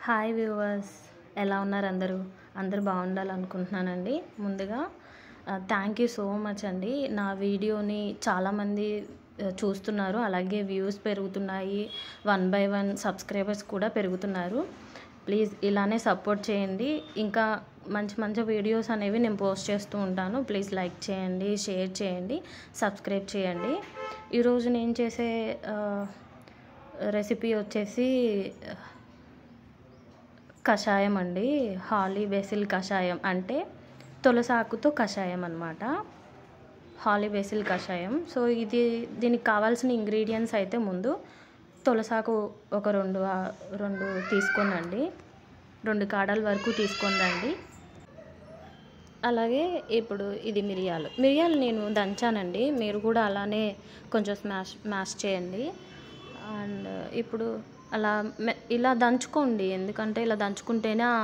Hi viewers, ఎలా ఉన్నారు అందరూ? అందరూ బాగుండాలనుకుంటున్నానండి. ముందుగా థ్యాంక్ యూ సో మచ్ అండి. నా వీడియోని చాలామంది చూస్తున్నారు, అలాగే వ్యూస్ పెరుగుతున్నాయి, 1 by 1 సబ్స్క్రైబర్స్ కూడా పెరుగుతున్నారు. ప్లీజ్ ఇలానే సపోర్ట్ చేయండి. ఇంకా మంచి మంచి వీడియోస్ అనేవి నేను పోస్ట్ చేస్తూ ఉంటాను. ప్లీజ్ లైక్ చేయండి, షేర్ చేయండి, సబ్స్క్రైబ్ చేయండి. ఈరోజు నేను చేసే రెసిపీ వచ్చేసి కషాయం అండి. హాలీ బేసిల్ కషాయం అంటే తులసాకుతో కషాయం అన్నమాట. హాలీ బేసిల్ కషాయం. సో దీనికి కావాల్సిన ఇంగ్రీడియంట్స్ అయితే ముందు తులసాకు ఒక రెండు తీసుకోనండి, 2 కాడల వరకు తీసుకొని రండి. అలాగే ఇప్పుడు ఇది మిరియాలు నేను దంచానండి. మీరు కూడా అలానే కొంచెం స్మాష్ చేయండి. అండ్ ఇప్పుడు ఇలా దంచుకోండి, ఎందుకంటే ఇలా దంచుకుంటేనే ఆ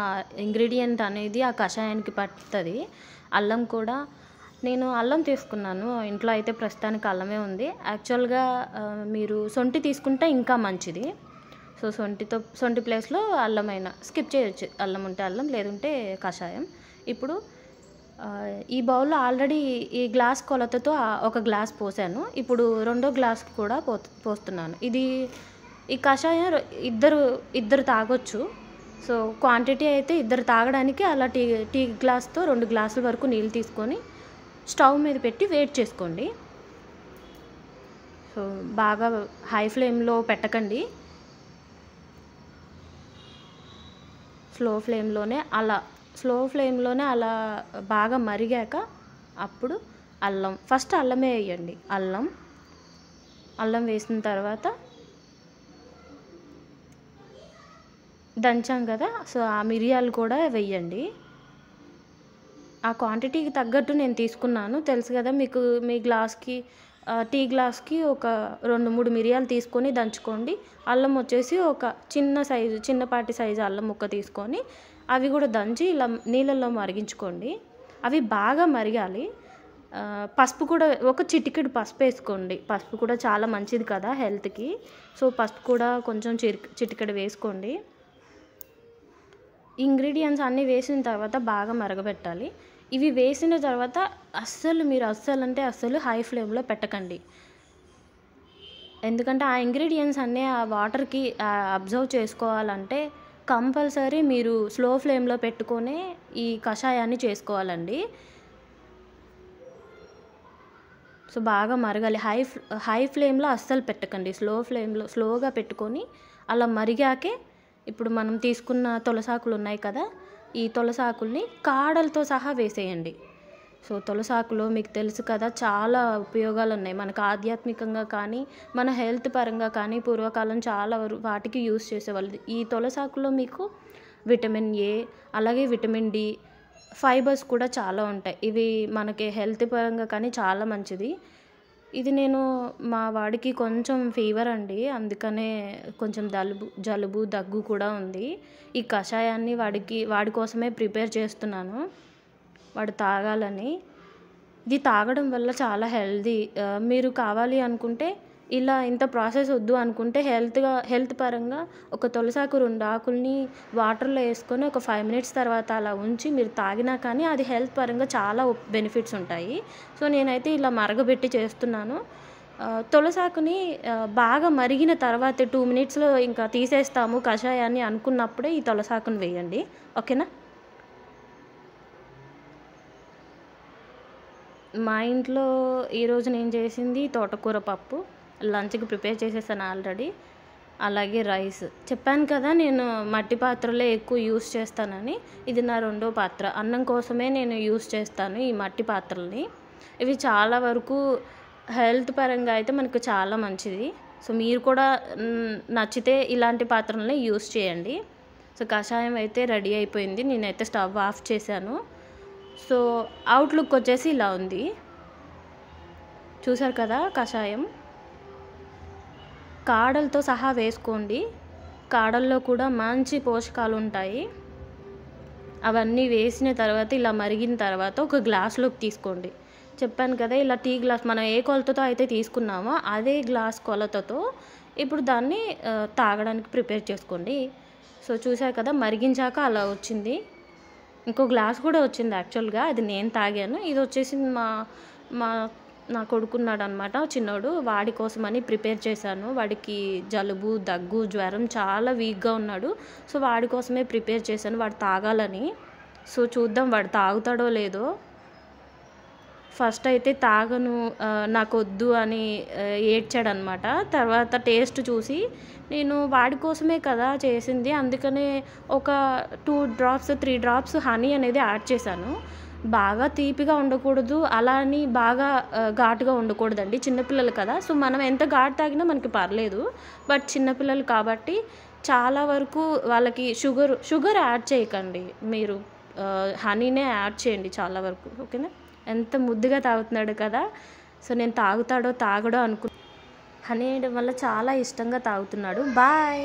ఇంగ్రీడియంట్ అనేది ఆ కషాయానికి పడుతుంది. అల్లం కూడా నేను అల్లం తీసుకున్నాను, ఇంట్లో అయితే ప్రస్తుతానికి అల్లమే ఉంది. యాక్చువల్గా మీరు సొంటి తీసుకుంటే ఇంకా మంచిది. సో సొంటి ప్లేస్లో అల్లమైనా స్కిప్ చేయొచ్చు, అల్లం ఉంటే అల్లం, లేదంటే కషాయం. ఇప్పుడు ఈ బౌల్లో ఆల్రెడీ ఈ గ్లాస్ కొలతతో 1 గ్లాస్ పోసాను. ఇప్పుడు 2వ గ్లాస్ కూడా పోస్తున్నాను. ఈ కషాయం ఇద్దరు తాగొచ్చు. సో క్వాంటిటీ అయితే 2 తాగడానికి అలా టీ గ్లాస్తో 2 గ్లాసుల వరకు నీళ్ళు తీసుకొని స్టవ్ మీద పెట్టి వేడి చేసుకోండి. సో బాగా హై ఫ్లేమ్లో పెట్టకండి, స్లో ఫ్లేమ్లోనే అలా బాగా మరిగాక అప్పుడు ఫస్ట్ అల్లమే వేయండి. అల్లం వేసిన తర్వాత దంచాం కదా, సో ఆ మిరియాలు కూడా వేయండి. ఆ క్వాంటిటీకి తగ్గట్టు నేను తీసుకున్నాను, తెలుసు కదా మీకు. మీ టీ గ్లాస్కి ఒక 2-3 మిరియాలు తీసుకొని దంచుకోండి. అల్లం వచ్చేసి ఒక చిన్నపాటి సైజు అల్లం ముక్క తీసుకొని అవి కూడా దంచి ఇలా నీళ్ళల్లో మరిగించుకోండి. అవి బాగా మరిగాలి. పసుపు కూడా ఒక చిటికెడు పసుపు వేసుకోండి. పసుపు కూడా చాలా మంచిది కదా హెల్త్కి. సో పసుపు కూడా కొంచెం చిటికెడు వేసుకోండి. ఇంగ్రీడియంట్స్ అన్నీ వేసిన తర్వాత బాగా మరగబెట్టాలి. ఇవి వేసిన తర్వాత అస్సలు హై ఫ్లేమ్లో పెట్టకండి, ఎందుకంటే ఆ ఇంగ్రీడియంట్స్ అన్నీ ఆ వాటర్కి అబ్జర్వ్ చేసుకోవాలంటే కంపల్సరీ మీరు స్లో ఫ్లేమ్లో పెట్టుకొని ఈ కషాయాన్ని చేసుకోవాలండి. సో బాగా మరగాలి. హై ఫ్లేమ్లో అస్సలు పెట్టకండి, స్లోగా పెట్టుకొని అలా మరిగాకే ఇప్పుడు మనం తీసుకున్న తులసాకులు ఉన్నాయి కదా, ఈ తులసాకుల్ని కాడలతో సహా వేసేయండి. సో తులసాకులో మీకు తెలుసు కదా చాలా ఉపయోగాలు ఉన్నాయి. మనకు ఆధ్యాత్మికంగా కానీ మన హెల్త్ పరంగా కానీ పూర్వకాలం చాలా వాటికి యూస్ చేసేవాళ్ళు. ఈ తులసాకులో మీకు విటమిన్ ఏ, అలాగే విటమిన్ డి, ఫైబర్స్ కూడా చాలా ఉంటాయి. ఇవి మనకి హెల్త్ పరంగా కానీ చాలా మంచిది. ఇది నేను మా వాడికి కొంచెం ఫీవర్ అండి, అందుకనే కొంచెం జలుబు దగ్గు కూడా ఉంది. ఈ కషాయాన్ని వాడి కోసమే ప్రిపేర్ చేస్తున్నాను, వాడు తాగాలని. ఇది తాగడం వల్ల చాలా హెల్తీ. మీరు కావాలి అనుకుంటే ఇలా ఇంత ప్రాసెస్ వద్దు అనుకుంటే హెల్త్ పరంగా ఒక తులసాకు 2 ఆకుల్ని వాటర్లో వేసుకొని ఒక 5 minutes తర్వాత అలా ఉంచి మీరు తాగినా కానీ అది హెల్త్ పరంగా చాలా బెనిఫిట్స్ ఉంటాయి. సో నేనైతే ఇలా మరగబెట్టి చేస్తున్నాను. తులసాకుని బాగా మరిగిన తర్వాత 2 minutesలో ఇంకా తీసేస్తాము కషాయాన్ని అనుకున్నప్పుడే ఈ తులసాకుని వేయండి, ఓకేనా? మా ఇంట్లో ఈరోజు నేను చేసింది తోటకూర పప్పు, లంచ్కి ప్రిపేర్ చేసేసాను ఆల్రెడీ. అలాగే రైస్. చెప్పాను కదా నేను మట్టి పాత్రలే ఎక్కువ యూస్ చేస్తానని. ఇది నా 2వ పాత్ర. అన్నం కోసమే నేను యూస్ చేస్తాను ఈ మట్టి పాత్రల్ని. ఇవి చాలా వరకు హెల్త్ పరంగా అయితే మనకు చాలా మంచిది. సో మీరు కూడా నచ్చితే ఇలాంటి పాత్రలని యూస్ చేయండి. సో కషాయం అయితే రెడీ అయిపోయింది, నేనైతే స్టవ్ ఆఫ్ చేశాను. సో అవుట్లుక్ వచ్చేసి ఇలా ఉంది, చూసారు కదా. కషాయం కాడలతో సహా వేసుకోండి, కాడల్లో కూడా మంచి పోషకాలు ఉంటాయి. అవన్నీ వేసిన తర్వాత ఇలా మరిగిన తర్వాత ఒక గ్లాస్లోకి తీసుకోండి. చెప్పాను కదా ఇలా టీ గ్లాస్ మనం ఏ కొలతతో అయితే తీసుకున్నామో అదే గ్లాస్ కొలతతో ఇప్పుడు దాన్ని తాగడానికి ప్రిపేర్ చేసుకోండి. సో చూసారు కదా, మరిగించాక అలా వచ్చింది. ఇంకో గ్లాస్ కూడా వచ్చింది యాక్చువల్గా, అది నేను తాగాను. ఇది వచ్చేసి మా నా కొడుకున్నాడు అనమాట, చిన్నోడు, వాడి కోసమని ప్రిపేర్ చేశాను. వాడికి జలుబు, దగ్గు, జ్వరం, చాలా వీక్గా ఉన్నాడు. సో వాడి కోసమే ప్రిపేర్ చేశాను, వాడు తాగాలని. సో చూద్దాం వాడు తాగుతాడో లేదో. ఫస్ట్ అయితే తాగను, నాకొద్దు అని ఏడ్చాడనమాట. తర్వాత టేస్ట్ చూసి, నేను వాడి కోసమే కదా చేసింది, అందుకనే ఒక 2 డ్రాప్స్ 3 డ్రాప్స్ హనీ అనేది యాడ్ చేశాను. బాగా తీపిగా ఉండకూడదు, అలా అని బాగా ఘాటుగా ఉండకూడదండి, చిన్నపిల్లలు కదా. సో మనం ఎంత ఘాటు తాగినా మనకి పర్లేదు, బట్ చిన్నపిల్లలు కాబట్టి చాలా వరకు వాళ్ళకి షుగర్ యాడ్ చేయకండి మీరు, హనీనే యాడ్ చేయండి చాలా వరకు, ఓకేనా. ఎంత ముద్దుగా తాగుతున్నాడు కదా. సో నేను తాగుతాడో తాగడో హనీ వేయడం వల్ల చాలా ఇష్టంగా తాగుతున్నాడు. బాయ్.